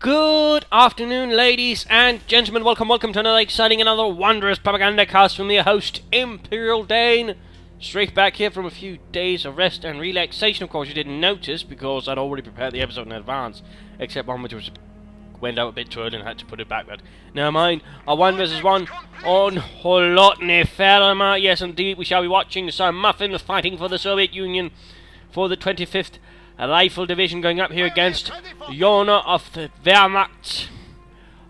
Good afternoon, ladies and gentlemen. Welcome to another exciting, another wondrous Propagandacast from your host, Imperial Dane. Straight back here from a few days of rest and relaxation. Of course, you didn't notice because I'd already prepared the episode in advance, except one which went out a bit too early and had to put it back. But never mind. A 1 versus 1 on Holotny Ferma. Yes, indeed, we shall be watching some Muffin fighting for the Soviet Union for the 25th Rifle Division, going up here against Jono of the Wehrmacht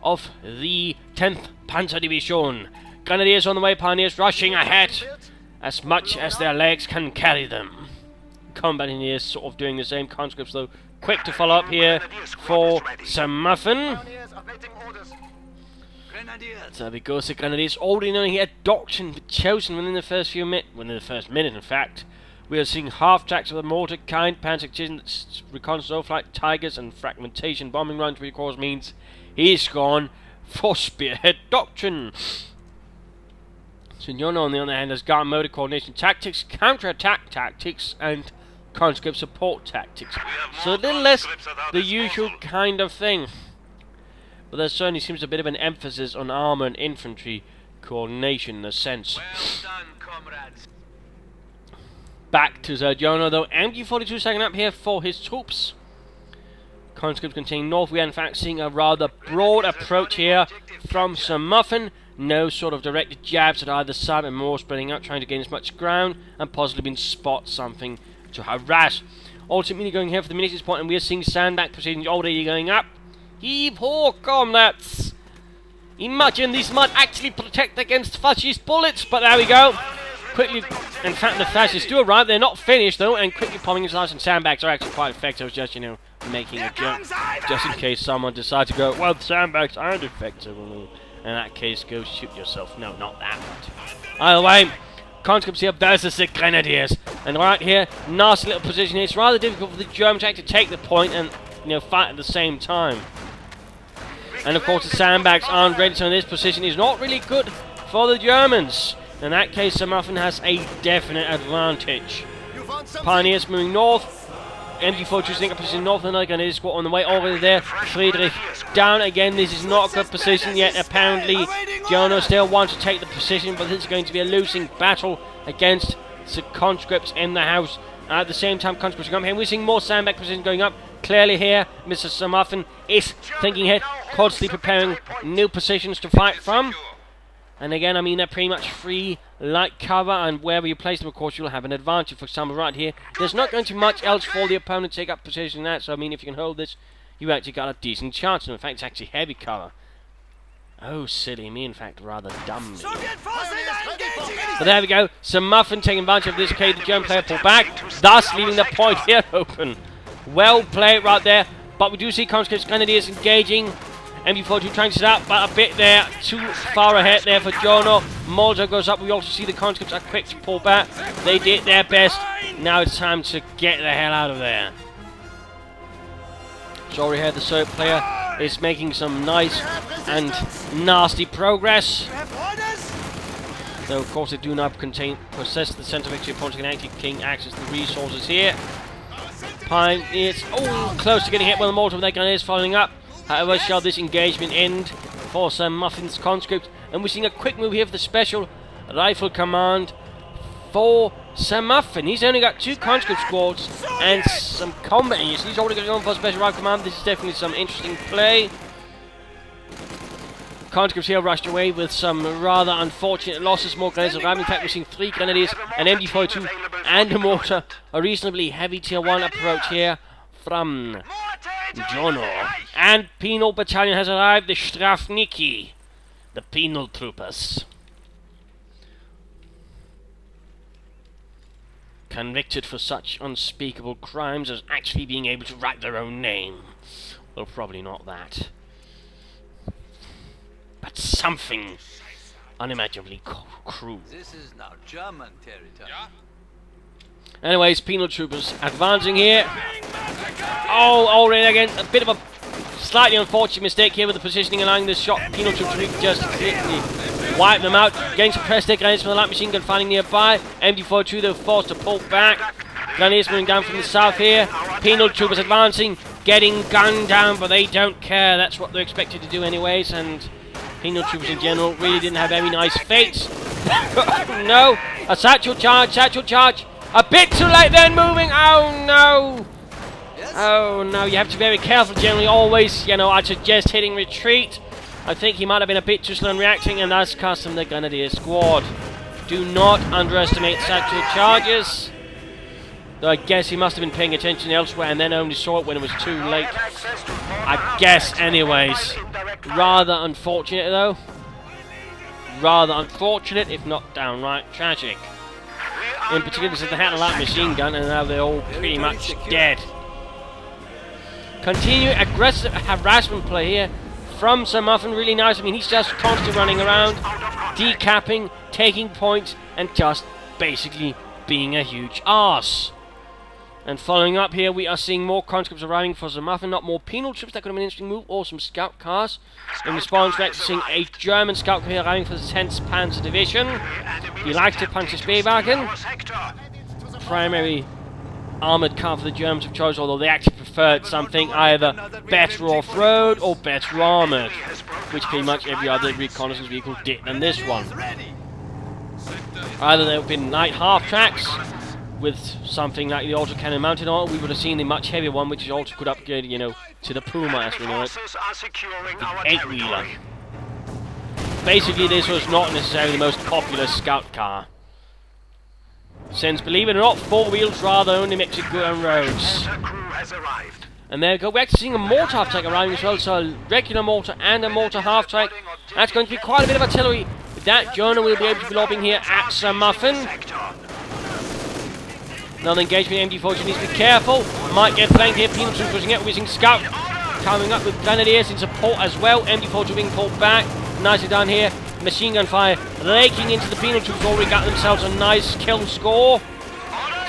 of the 10th Panzer Division. Grenadiers on the way, pioneers rushing ahead as much as their legs can carry them. Combat engineers sort of doing the same. Conscripts, though, quick to follow up here for some Muffin. So there goes the Grenadiers, already knowing here doctrine chosen within the first minute, in fact. We are seeing half-tracks of the mortar kind, panzer reconnaissance flight tigers, and fragmentation bombing runs, which of course means he's gone for spearhead doctrine. So Jono, on the other hand, has got motor coordination tactics, counter-attack tactics, and conscript support tactics. So a little less the usual kind of thing. But there certainly seems a bit of an emphasis on armor and infantry coordination in a sense. Well done, comrades. Back to Jono, though. MG42 second up here for his troops. Conscripts continuing north. We are in fact seeing a rather broad approach here from Sir Muffin. No sort of directed jabs at either side, and more spreading out, trying to gain as much ground and possibly spot something to harass. Ultimately going here for the munitions point, and we are seeing sandbag positions already going up. Heave-ho, comrades! Imagine this might actually protect against fascist bullets, but there we go. Quickly, in fact, the fascists do arrive. They're not finished, though, and quickly bombing inside, and sandbags are actually quite effective. I was just, making a joke, just in case someone decides to go, well, the sandbags aren't effective. In that case, go shoot yourself. No, not that one. Either way, conscripts here versus the Grenadiers. And right here, nasty little position here. It's rather difficult for the Germans to take the point and, fight at the same time. And, of course, the sandbags aren't ready, so this position is not really good for the Germans. In that case, Sir Muffin has a definite advantage. Pioneers moving north. MG42 sneak up position north, and another Grenadier squad on the way over there. Friedrich down again. This is not a good position yet. Apparently, Jono still wants to take the position, but this is going to be a losing battle against the conscripts in the house. At the same time, conscripts are coming here. We're seeing more sandbag positions going up. Clearly here, Mr. Sir Muffin is thinking ahead, constantly preparing new positions to fight from. And again, they're pretty much free, light cover, and wherever you place them, of course, you'll have an advantage. For example, right here, there's not going to be much else for the opponent to take up position in that, so if you can hold this, you actually got a decent chance. And in fact, it's actually heavy cover. Oh, silly me, in fact, rather dumb. But there we go, Sir Muffin taking advantage of this occasion. The German player pulled back, thus leaving the point here open. Well played right there, but we do see conscripts Grenadiers engaging. MG42 trying to set up, but a bit there, too far ahead there for Jono. Molotov goes up. We also see the conscripts are quick to pull back. They did their best. Now it's time to get the hell out of there. So already here the Soviet player is making some nice and nasty progress. Though of course they do not possess the center of victory. Opponents can actually gain access to the resources here. Pioneers, close to getting hit by the Molotov. That gun is following up. However, shall this engagement end for Sir Muffin's conscript? And we're seeing a quick move here for the Special Rifle Command for Sir Muffin. He's only got 2 conscript squads and some combat units. He's already going for Special Rifle Command. This is definitely some interesting play. Conscripts here rushed away with some rather unfortunate losses. More grenadiers arriving. In fact, we're seeing 3 Grenadiers, an MG42 and a mortar. A reasonably heavy tier 1 approach here from Jono. And Penal Battalion has arrived, the Strafniki, the penal troopers. Convicted for such unspeakable crimes as actually being able to write their own name. Well, probably not that. But something unimaginably cruel. This is now German territory. Yeah. Anyways, penal troopers advancing here. Oh, already again, a bit of a slightly unfortunate mistake here with the positioning, allowing the shot. Penal troopers just quickly wipe them out. Getting suppressed their grenades from the light machine gun finding nearby. MG42, they're forced to pull back. Grenadiers moving down from the south here. Penal troopers advancing. getting gunned down, but they don't care. That's what they're expected to do anyways, and penal troops in general really didn't have very nice fates. No! A satchel charge, satchel charge! A bit too late then, moving! Oh no! Oh no, you have to be very careful generally, always, you know, I'd suggest hitting retreat. I think he might have been a bit too slow in reacting, and that's cost him the Grenadier squad. Do not underestimate satchel charges. Though I guess he must have been paying attention elsewhere and then only saw it when it was too late. I guess anyways. Rather unfortunate though. Rather unfortunate, if not downright tragic. In particular, because they had a light machine gun and now they're all pretty much dead. Continue aggressive harassment play here from Sir Muffin, really nice. I mean, he's just constantly running around, decapping, taking points, and just basically being a huge arse. And following up here, we are seeing more conscripts arriving for Sir Muffin, not more penal troops. That could have been an interesting move, or some scout cars. In response, we're actually seeing a German scout car arriving for the 10th Panzer Division. He likes to punch his Speerwagen. Primary armoured car for the Germans of choice, although they actually preferred something either better off-road or better armoured, which pretty much every other reconnaissance vehicle did than this one. Either there have been light half-tracks with something like the autocannon mounted on it, we would have seen the much heavier one, which is also could upgrade, you know, to the Puma as we know it. The 8-wheeler. Basically, this was not necessarily the most popular scout car, since, believe it or not, 4 wheels rather only makes it good on roads. And there we go, we're actually seeing a mortar half-track arriving as well, so a regular mortar and a mortar half-track. That's going to be quite a bit of artillery. With that, Jono will be able to be lobbing here at Sir Muffin. Another engagement, MG40 needs to be careful. Might get flanked here, penal troops pushing it, whizzing scout. Coming up with grenadiers in support as well. MG40 being pulled back. Nicely done here. Machine gun fire raking into the penal troops. Already got themselves a nice kill score.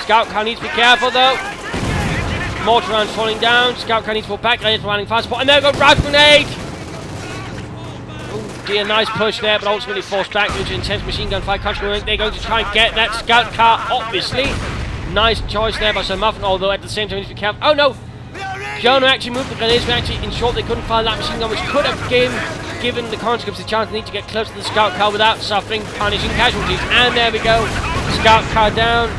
Scout car needs to be careful though. Mortar rounds falling down. Scout car needs to pull back. Grenadiers running fast spot. And there goes rifle grenade. Oh dear, nice push there, but ultimately forced back due to intense machine gun fire. They're going to try and get that scout car, obviously. Nice choice there by Sir Muffin, although at the same time, be careful. Oh no! Jono actually moved the grenades, but actually ensured they couldn't fire that machine gun, which could have given the conscripts a chance to need to get close to the scout car without suffering punishing casualties. And there we go, scout car down.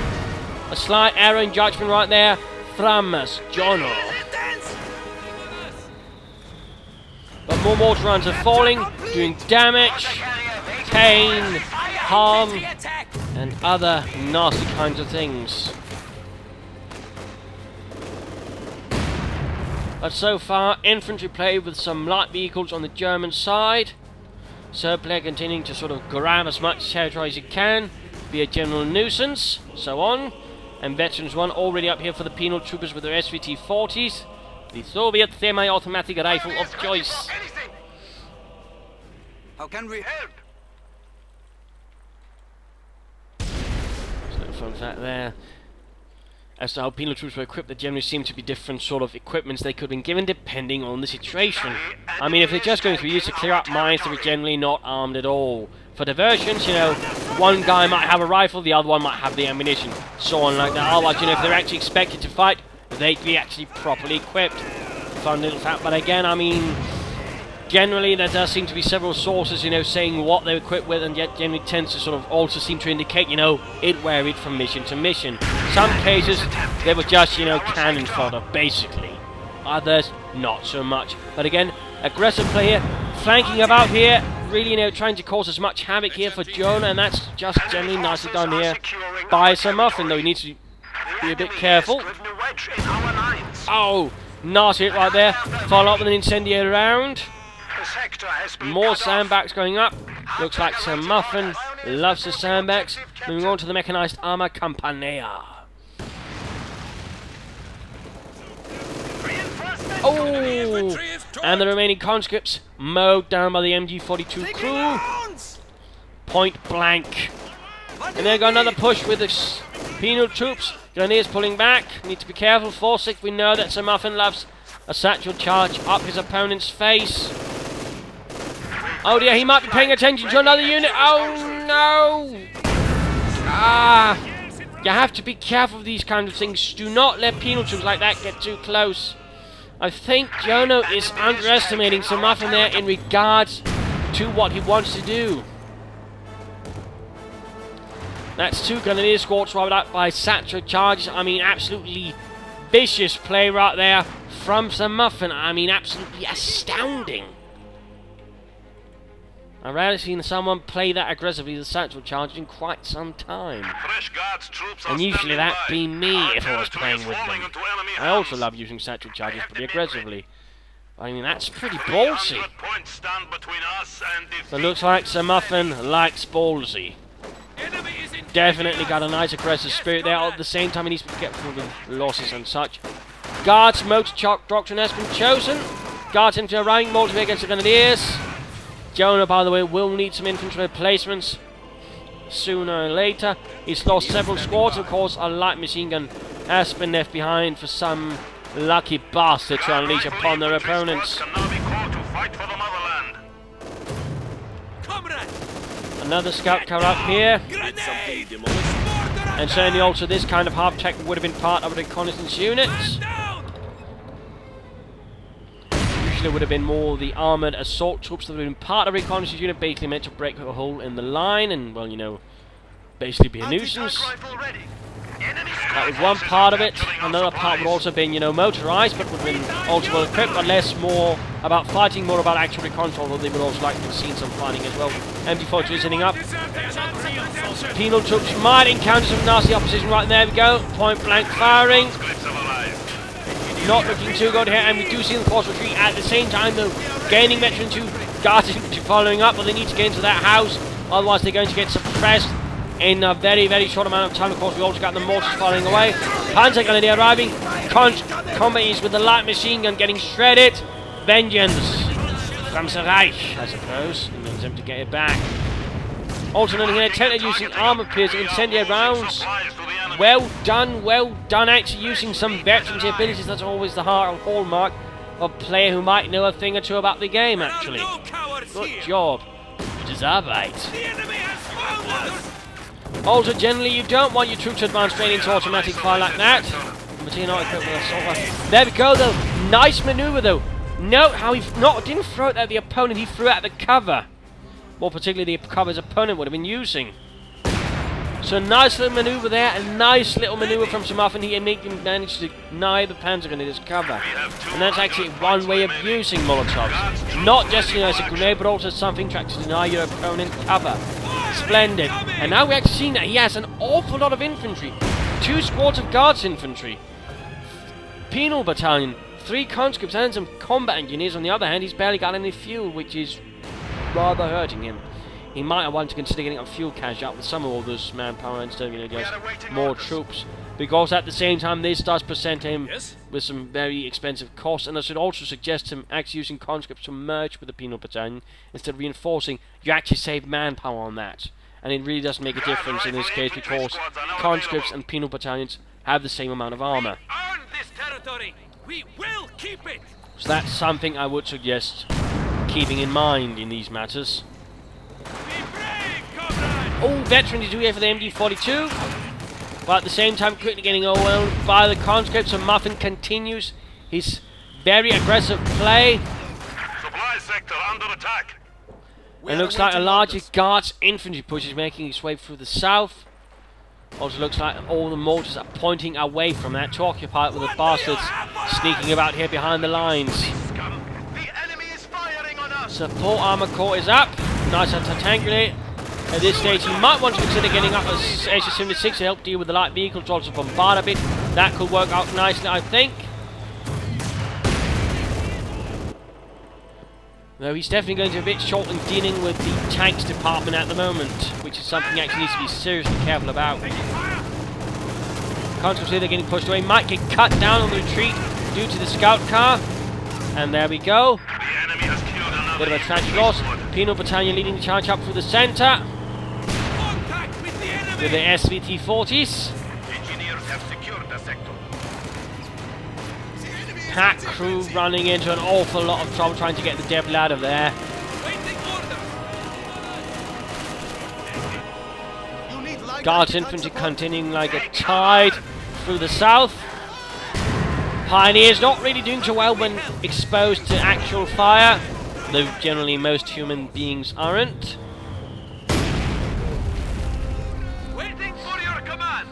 A slight error in judgment right there from Jono. But more mortar rounds are falling, doing damage, pain, harm, and other nasty kinds of things. But so far, infantry play with some light vehicles on the German side. Serb player continuing to sort of grab as much territory as he can, be a general nuisance, so on. And veterans one already up here for the penal troopers with their SVT-40s, the Soviet semi-automatic rifle of choice. How can we help? So from that there. As to how penal troops were equipped, there generally seemed to be different sort of equipments they could have been given depending on the situation. I mean, if they're just going to be used to clear up mines, they were generally not armed at all. For diversions, you know, one guy might have a rifle, the other one might have the ammunition, so on like that. Otherwise, you know, if they're actually expected to fight, they'd be actually properly equipped. Fun little fact, but again, I mean, generally there does seem to be several sources, you know, saying what they're equipped with, and yet generally tends to sort of also seem to indicate, you know, it varied from mission to mission. Some cases, they were just, you know, cannon fodder, basically. Others, not so much. But again, aggressive play here, flanking about here, really, you know, trying to cause as much havoc here for Jono, and that's just generally nicely done here by Sir Muffin, though he needs to be a bit careful. Oh, nasty hit right there. Follow up with an incendiary round. More sandbags going up. Looks like Sir Muffin loves the sandbags. Moving on to the mechanised armour Campanea. Oh! And the remaining conscripts mowed down by the MG42 crew. Point blank. And there go another push with the penal troops. Grenadiers pulling back. Need to be careful. 4-6. We know that Sir Muffin loves a satchel charge up his opponent's face. Oh dear, he might be paying attention to another unit. Oh no! Ah! You have to be careful of these kind of things. Do not let penal troops like that get too close. I think Jono is underestimating Sir Muffin there in regards to what he wants to do. That's 2 Grenadier squads rolled out by Satchel charges. I mean, absolutely vicious play right there from Sir Muffin. I mean, absolutely astounding. I've rarely seen someone play that aggressively the Satchel charge in quite some time. And usually that'd be me if I was playing with them. I also love using Satchel charges pretty aggressively. I mean, that's pretty ballsy. So it looks like Sir Muffin likes ballsy. Definitely got a nice aggressive spirit there. At the same time, he needs to be careful with losses and such. Guards motor shock doctrine has been chosen. Guards into a rank motor against the Grenadiers. Jono, by the way, will need some infantry replacements sooner or later. He's lost several squads. Of course, a light machine gun has been left behind for some lucky bastard to unleash upon their opponents. Another scout car up here. And certainly also this kind of half-tech would have been part of a reconnaissance unit. Usually would have been more the armoured assault troops that would have been part of a reconnaissance unit, basically meant to break a hole in the line and, well, you know, basically be a nuisance. That was one part of it. Another part would also have been, you know, motorised, but would have been also well equipped, but less more about fighting, more about actual reconnaissance, although they would also like to have seen some fighting as well. MT-42 sitting up. Penal troops might encounter some nasty opposition right there. We go. Point blank firing. Not looking too good here, and we do see the force retreat at the same time, though. Gaining veteran 2, guards following up, but they need to get into that house, otherwise they're going to get suppressed in a very, very short amount of time. Of course, we also got the mortars firing away. Panzer Grenadier arriving. Combats with the light machine gun getting shredded. Vengeance from Sir Reich, I suppose, and then attempt to get it back. Alternating here, attempted using armor-piercing incendiary rounds. Well done, actually using some veterans abilities. That's always the hallmark of a player who might know a thing or two about the game, actually. Good job. It is Arbeit. Also, generally, you don't want your troops to advance straight into automatic fire like that. There we go, though. Nice maneuver, though. Note how he didn't throw it at the opponent, he threw it at the cover. More particularly, the cover his opponent would have been using. So, nice little maneuver there, a nice little maneuver from Sir Muffin. He managed to deny the Panzer Grenadier's cover. And that's actually one way of using Molotovs. Not just, you know, as a grenade, but also something to actually deny your opponent cover. Splendid. And now we're actually seeing that he has an awful lot of infantry. 2 squads of guards infantry. Penal battalion. 3 conscripts and some combat engineers. On the other hand, he's barely got any fuel, which is rather hurting him. He might want to consider getting a fuel cache out with some of this manpower instead of, you know, just more troops. Because at the same time, this does present him with some very expensive costs, and I should also suggest him actually using conscripts to merge with the penal battalion instead of reinforcing. You actually save manpower on that, and it really doesn't make a difference in this case because conscripts and penal battalions have the same amount of armor. We will keep it. So that's something I would suggest keeping in mind in these matters. Oh, veterans do here for the MD-42, but at the same time quickly getting overwhelmed by the conscripts, and Muffin continues his very aggressive play. Supply sector under attack. It looks like a larger guards infantry push is making its way through the south. Also looks like all the mortars are pointing away from that to occupy it with the bastards sneaking about here behind the lines. Support armor corps is up. Nice anti-tank grenade. At this stage, you might want to consider getting up a SS-76 to help deal with the light vehicles, also bombard a bit. That could work out nicely, I think. Though he's definitely going to be a bit short in dealing with the tanks department at the moment, which is something he actually needs to be seriously careful about. Conscripts here, they're getting pushed away. Might get cut down on the retreat due to the scout car. And there we go. Bit of a tragic loss. Penal battalion leading the charge up through the centre. With the SVT-40s. Pack crew running into an awful lot of trouble trying to get the devil out of there. Guards infantry continuing like a tide through the south. Pioneers not really doing too well when exposed to actual fire, though generally most human beings aren't. Waiting for your command.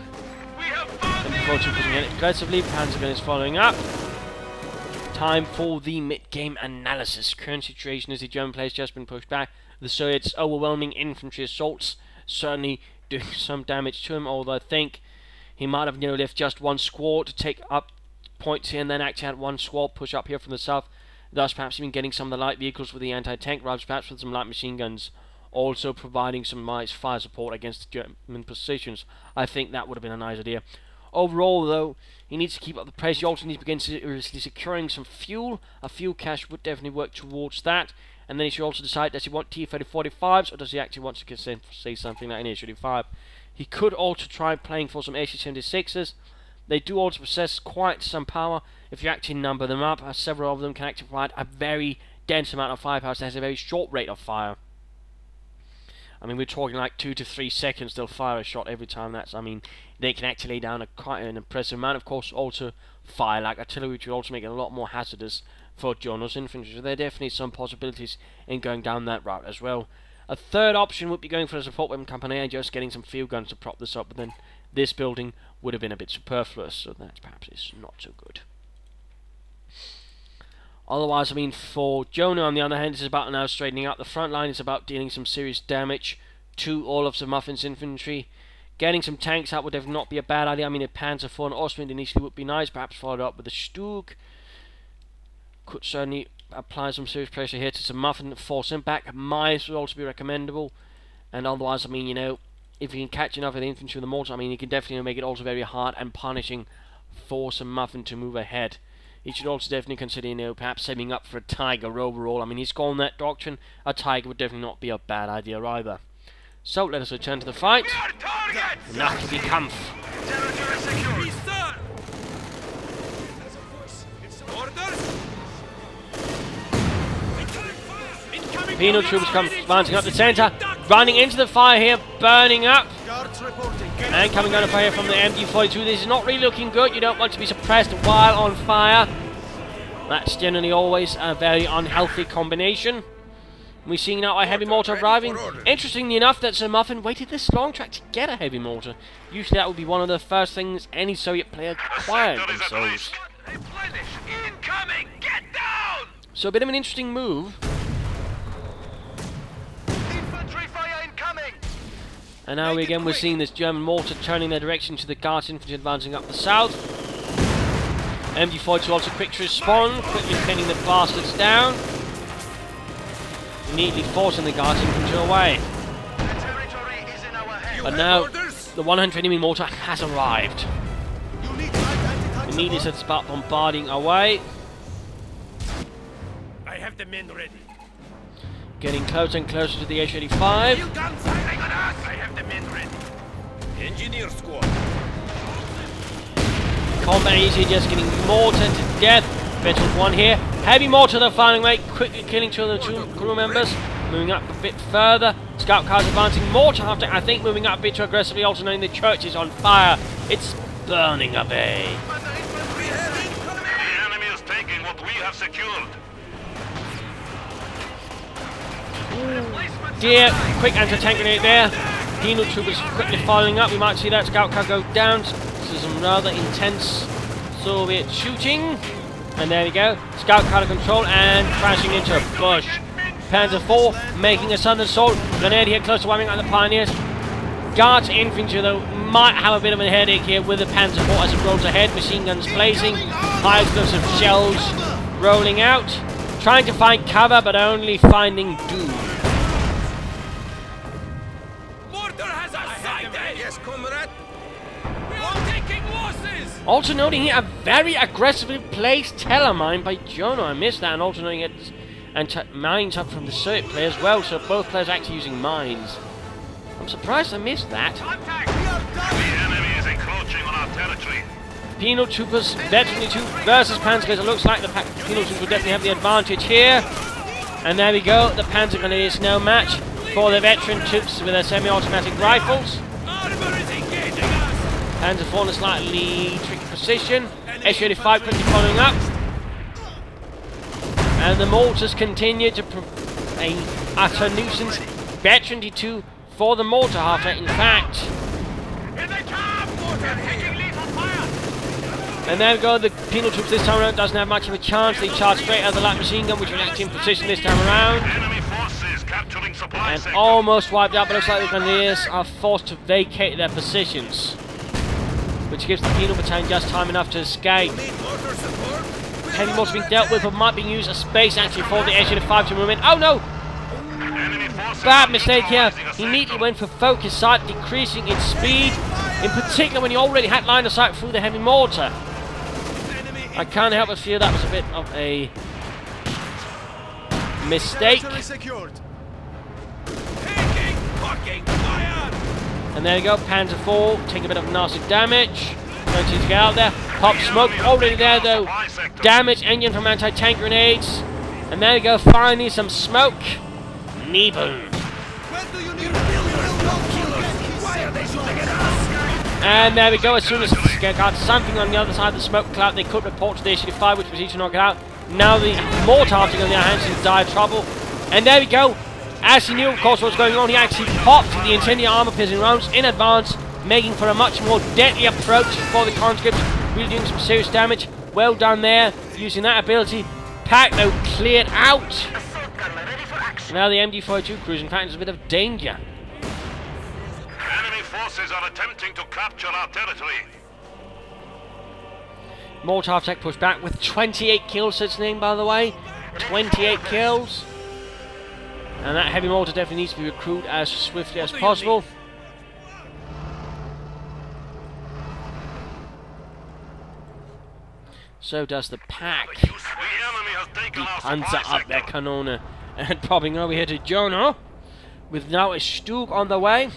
We have found And the before pushing enemy. it aggressively, Panzergun is following up. Time for the mid-game analysis. Current situation is the German players just been pushed back. The Soviets' overwhelming infantry assaults certainly doing some damage to him, although I think he might have left just one squad to take up points here and then actually had one squad push up here from the south, thus perhaps even getting some of the light vehicles with the anti-tank rifles, perhaps with some light machine guns, also providing some nice fire support against the German positions. I think that would have been a nice idea. Overall, though, he needs to keep up the pressure. He also needs to begin seriously securing some fuel. A fuel cache would definitely work towards that. And then he should also decide, does he want T-3045s or does he actually want to say something like an A-35? He could also try playing for some AC-76s. They do also possess quite some power. If you actually number them up, several of them can actually provide a very dense amount of firepower, so it has a very short rate of fire. I mean, we're talking like 2 to 3 seconds they'll fire a shot every time. That's, I mean, they can actually lay down quite an impressive amount. Of course, also fire like artillery, which will also make it a lot more hazardous for Jono's infantry. So there are definitely some possibilities in going down that route as well. A third option would be going for a support weapon company and just getting some field guns to prop this up, but then this building would have been a bit superfluous, so that perhaps is not so good. Otherwise, I mean, for Jono, on the other hand, it's about now straightening out the front line. It's about dealing some serious damage to all of the Muffin's infantry. Getting some tanks out would definitely not be a bad idea. I mean, a Panzer IV and Ostwind initially would be nice, perhaps followed up with a Stug. Could certainly apply some serious pressure here to some Muffin, force him back. Mines would also be recommendable. And otherwise, I mean, you know, if you can catch enough of the infantry with the mortar, I mean, you can definitely make it also very hard and punishing for some Muffin to move ahead. He should also definitely consider, you know, perhaps saving up for a Tiger overall. I mean, he's gone that doctrine. A Tiger would definitely not be a bad idea either. So, let us return to the fight. Nachtige Kampf. Territory secure. Yes, sir. Orders. Incoming Penal troops come advancing up the centre, running into the fire here, burning up. And coming under fire from the MG42. This is not really looking good. You don't want to be suppressed while on fire. That's generally always a very unhealthy combination. We're seeing now a heavy mortar arriving. Interestingly enough, that Sir Muffin waited this long to actually get a heavy mortar. Usually that would be one of the first things any Soviet player acquired themselves. replenish. Incoming. Get down. So a bit of an interesting move. Infantry fire incoming. And now we're seeing this German mortar turning their direction to the Guards infantry advancing up the south. MG42 also quick to respond, quickly pinning the bastards down. Neatly forcing the Guards infantry away. The territory is in our hands. But now the 100mm mortar has arrived. Immediately sets about bombarding away. I have the men ready. Getting closer and closer to the H-85. Guns hang on us. I have the men ready. Engineer squad. Combat easy, just getting mortared to death. Veteran 1 here. Heavy mortar though firing away, quickly killing two of the two crew members. Moving up a bit further. Scout cars advancing. Mortar after, I think, moving up a bit too aggressively, also knowing the church is on fire. It's burning away. The enemy is taking what we have secured. Dear, quick anti-tank grenade there. Penal troopers quickly following up. We might see that scout car go down. This is some rather intense Soviet shooting. And there we go. Scout car to control and crashing into a bush. Panzer IV making a sudden assault. Grenade here close to wiping out the Pioneers. Guards infantry though might have a bit of a headache here with the Panzer IV as it rolls ahead. Machine guns blazing. High explosive shells rolling out. Trying to find cover but only finding doom. Mortar has us sighted. Yes, comrade. We are taking losses. Also noting here a very aggressively placed telemine by Jono. I missed that, and also noting it and mines up from the Soviet player as well, so both players actually using mines. I'm surprised I missed that. The enemy is encroaching on our territory. Penal troopers, veteran 2 versus Panzer Grenadiers. It looks like the Penal troopers will definitely have the advantage here. And there we go, the Panzer Grenadiers no match for the veteran troops with their semi-automatic rifles. Armor is engaging us. Panzer IV in a slightly tricky position. SU-85 quickly following up. And the mortars continue to a utter nuisance. Batch 22 for the mortar half-track, in fact. Here they come! Mortar taking lethal fire! And there we go, the penal troops this time around doesn't have much of a chance. They charge straight at the light machine gun, which was actually in position this time around. Enemy forces capturing supply And sector. almost wiped out, but looks like the Grenadiers are forced to vacate their positions, which gives the penal battalion just time enough to escape. Need mortar support? Heavy mortars being dealt with, but might be used as space actually for the SU-5 to move in. Oh no! Enemy forces Bad are mistake here. neutralizing a He sector. immediately went for focus sight, decreasing its speed, in particular when he already had line of sight through the heavy mortar. Enemy I can't help but feel that was a bit of a mistake. territory secured. Taking fucking fire! And there you go, Panzer IV, taking a bit of nasty damage. Trying to get out there. Pop smoke, already there though. Damage engine from anti-tank grenades. And there you go, finally some smoke. Nebel. Where do you need killers? Why are they shooting at us? And there we go, as soon as they got something on the other side of the smoke cloud, they could report to the SU-5, which was easy to knock it out. Now the mortar on the other hand is in dire trouble. And there we go. As he knew, of course, what was going on, he actually popped the incendiary armor-piercing rounds in advance, making for a much more deadly approach for the conscripts, really doing some serious damage. Well done there, using that ability. Pack, though, cleared out. Now the MD-42 cruising fact is a bit of danger. Enemy forces are attempting to capture our territory. Mortar attack pushed back with 28 kills, its name, by the way. 28 kills. And that heavy mortar definitely needs to be recruited as swiftly as possible. So does the pack. The enemy has taken our Panzer supply up their sector. Kanone. And popping over here to Jono, with now a Stug on the way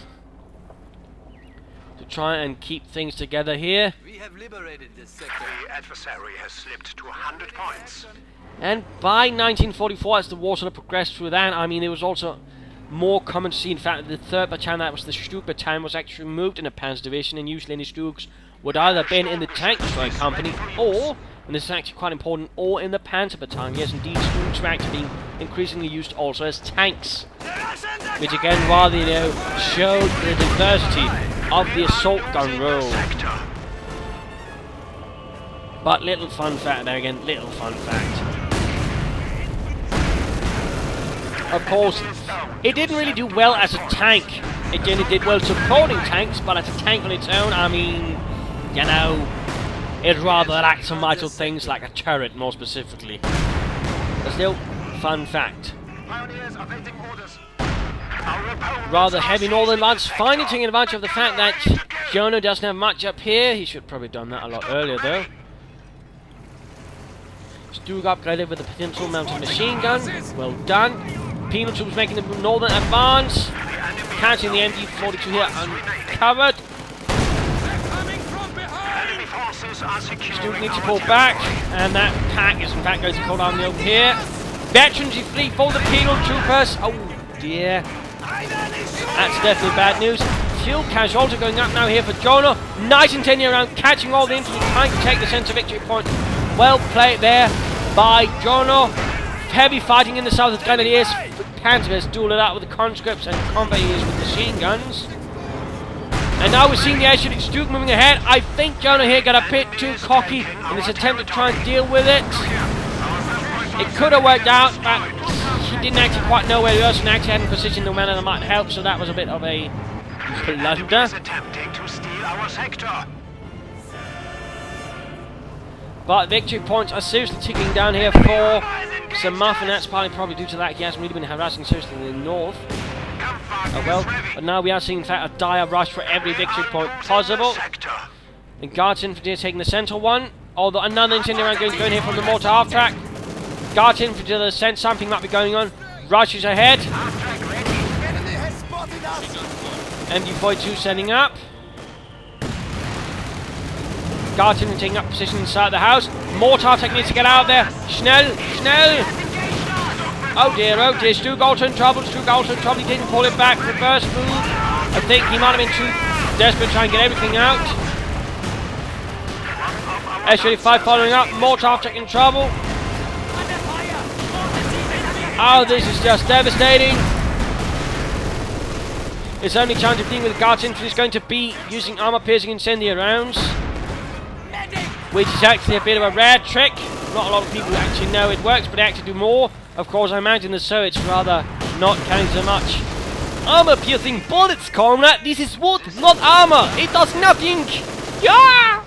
to try and keep things together here. We have liberated this sector. The adversary has slipped to 100 points. And by 1944, as the war sort of progressed through that, I mean, it was also more common to see, in fact, that the 3rd battalion, that was the Stug battalion, was actually moved in a Panzer division, and usually any Stugs would either have been in the tank destroyer company, or, and this is actually quite important, or in the Panzer battalion. Yes, indeed, Stugs were actually being increasingly used also as tanks, which again, rather, you know, showed the diversity of the assault gun role. But little fun fact there again, little fun fact. Of course, it didn't really do well as a tank. It generally did well supporting tanks, but as a tank on its own, I mean, you know, it rather lacked some vital things like a turret, more specifically. But still, fun fact. Pioneers awaiting orders. Rather heavy northern lads, finally taking advantage of the fact that Jono doesn't have much up here. He should have probably done that a lot earlier, though. Stug upgraded with a potential mounted machine gun. Well done. Penal troops making the northern advance. Catching the MD-42 here uncovered. Coming from behind! Enemy forces are securing Stug needs to our pull territory. back. And that pack is in fact going to pull down the over here. Veterans fleet for the penal troopers. Oh dear. That's definitely bad news. Fuel casualty going up now here for Jono. Nice and tender around, catching all the infantry, trying to take the centre victory point. Well played there by Jono. Heavy fighting in the south of the Grenadiers. Panzers duel it out with the conscripts and convoys with machine guns. And now we're seeing the airship Stug moving ahead. I think Jono here got a bit too cocky in his attempt to try and deal with it. It could have worked out, but he didn't actually quite know where he was and actually hadn't positioned the manner that might help, so that was a bit of a blunder. Is attempting to steal our sector. But victory points are seriously ticking down here for Sir Muffin. That's probably due to that he hasn't really been harassing seriously in the north. Oh well, but now we are seeing in fact a dire rush for every victory point possible. And Guards Infantry are taking the central one, although another incendiary round going here from the mortar half track. Guards Infantry to the sense something might be going on. Rushes ahead. Enemy has spotted us! MD-42 sending up. Guards Infantry taking up position inside the house. Mortar attack needs to get out there. Schnell, Schnell! Oh dear, Stug also in trouble, He didn't pull it back, reverse move. I think he might have been too desperate to try and get everything out. S-35 following up, Molotov taking trouble. Oh, this is just devastating. His only chance of dealing with Guards Infantry is going to be using armor-piercing incendiary rounds, which is actually a bit of a rare trick. Not a lot of people actually know it works, but they actually do more. Of course, I imagine the so it's rather not counting so much. Armor-piercing bullets, comrade. This is wood, not armor. It does nothing. Yeah!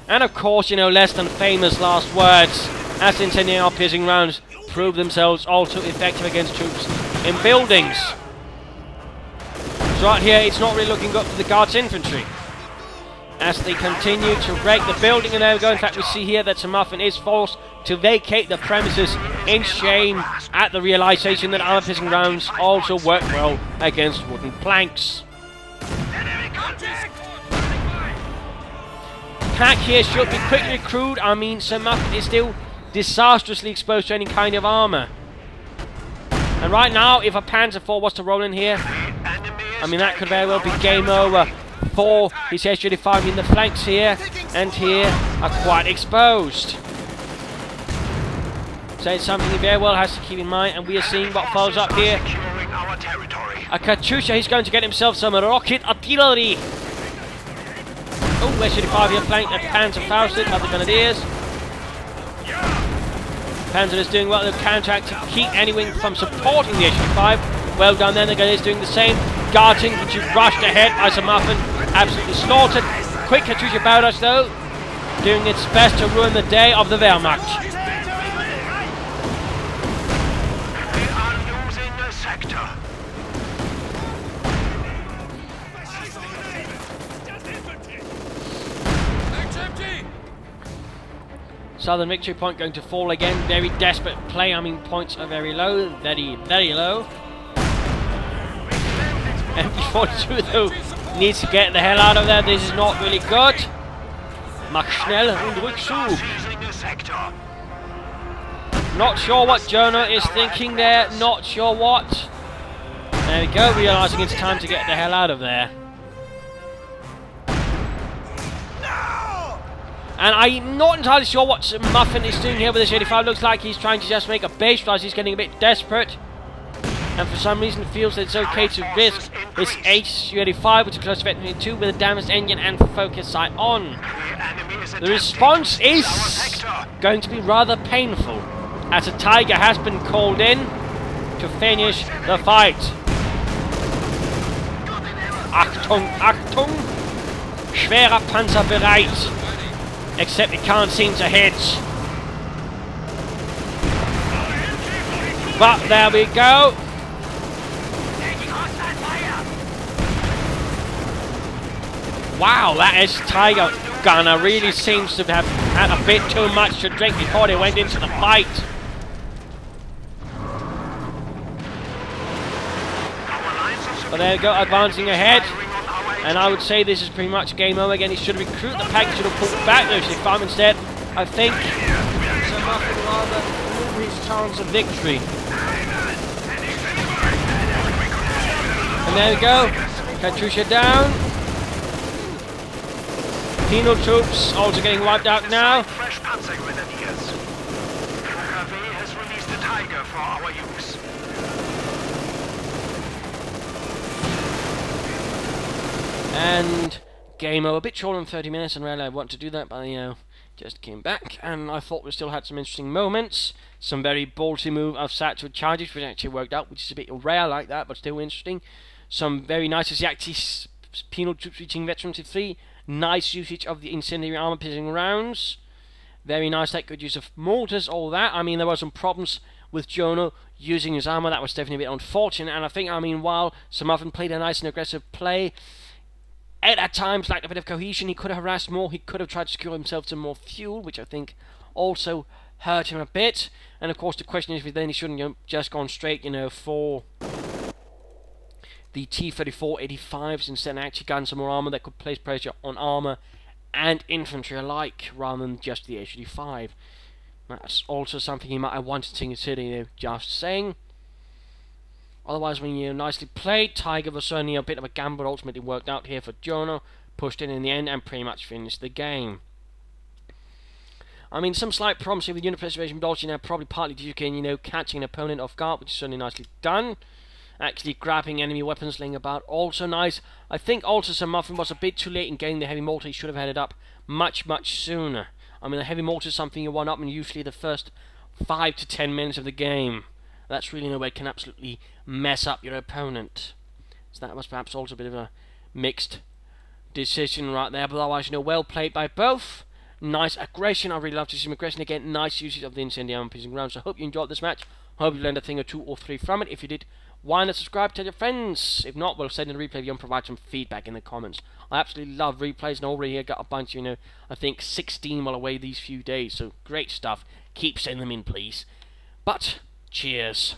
And of course, you know, less than famous last words, as incendiary armor-piercing rounds prove themselves also effective against troops in buildings. So right here, it's not really looking good for the Guards Infantry, as they continue to wreck the building. And there we go. In fact, we see here that Muffin is forced to vacate the premises in shame at the realization that armor-piercing rounds also work well against wooden planks. Attack here should be quickly recruited. I mean, Muffin is still disastrously exposed to any kind of armor. And right now, if a Panzer IV was to roll in here, I mean, that could very well be game over for his S-35. I mean, the flanks here and here are quite exposed. So it's something he very well has to keep in mind, and we are seeing what follows up here. A Katyusha, he's going to get himself some rocket artillery. Oh, S-35 here flanked at Panzer Fausted, other grenadiers. Panzer is doing well to counteract to keep any wing from supporting the S-35. Well done then, the Grenadiers doing the same. Guards Infantry rushed ahead by Muffin, absolutely slaughtered. Quick Katyusha barrage though, doing its best to ruin the day of the Wehrmacht. We are losing the sector. Southern Victory Point going to fall again. Very desperate play. I mean, points are very low. Very, very low. MP42 though needs to get the hell out of there. This is not really good. Mach schnell und Rückzug. Not sure what Jono is thinking there. Not sure what. There we go. Realising it's time to get the hell out of there. And I'm not entirely sure what Muffin is doing here with this 85. Looks like he's trying to just make a base rise. He's getting a bit desperate. And for some reason feels that it's okay to risk his H-85, which is close to Infantry 2, with a damaged engine and focus sight on. The response is going to be rather painful, as a Tiger has been called in to finish the fight. Achtung, Achtung! Schwerer Panzer bereit. Except it can't seem to hit. But there we go. Wow, that is Tiger Gunner really seems to have had a bit too much to drink before they went into the fight. But there we go, advancing ahead. And I would say this is pretty much game over again. He should have recruited the package, should have pulled back those farm instead. I think Muffin rather blew his chance of victory. And there we go. Katyusha down. Penal troops also getting wiped out now. Fresh Panzer Grenadiers. KV has released the Tiger for our use. And game over. A bit short than 30 minutes, and really I want to do that, but you know, just came back, and I thought we still had some interesting moments. Some very ballsy move of Satchel charges, which actually worked out, which is a bit rare like that, but still interesting. Some very nice Asiatic penal troops reaching veterancy 3. Nice usage of the incendiary armor piercing rounds. Very nice, that good use of mortars, all that. I mean, there were some problems with Jono using his armor. That was definitely a bit unfortunate. And I think, I mean, while Muffin played a nice and aggressive play, at times lacked a bit of cohesion. He could have harassed more. He could have tried to secure himself some more fuel, which I think also hurt him a bit. And of course, the question is if then he shouldn't just gone straight, you know, for the T-34-85s instead, and actually gotten some more armor that could place pressure on armor and infantry alike, rather than just the H-85. That's also something he might have wanted to consider, you know, just saying. Otherwise, when you nicely played, Tiger was certainly a bit of a gamble, ultimately worked out here for Jono, pushed in the end, and pretty much finished the game. I mean, some slight problems here with unit preservation, but also, probably partly due to, catching an opponent off guard, which is certainly nicely done. Actually grabbing enemy weapons laying about, also nice. I think also Sir Muffin was a bit too late in getting the heavy mortar. He should have had it up much, much sooner. I mean, the heavy mortar is something you want up in usually the first 5 to 10 minutes of the game. That's really no way it can absolutely mess up your opponent. So that was perhaps also a bit of a mixed decision right there, but otherwise, well played by both. Nice aggression. I really love to see some aggression again. Nice usage of the incendiary piercing ground. So I hope you enjoyed this match. Hope you learned a thing or 2 or 3 from it. If you did, why not subscribe, tell your friends? If not, we'll send in a replay video and provide some feedback in the comments. I absolutely love replays, and already here got a bunch, I think 16 while away these few days. So great stuff. Keep sending them in, please. But cheers.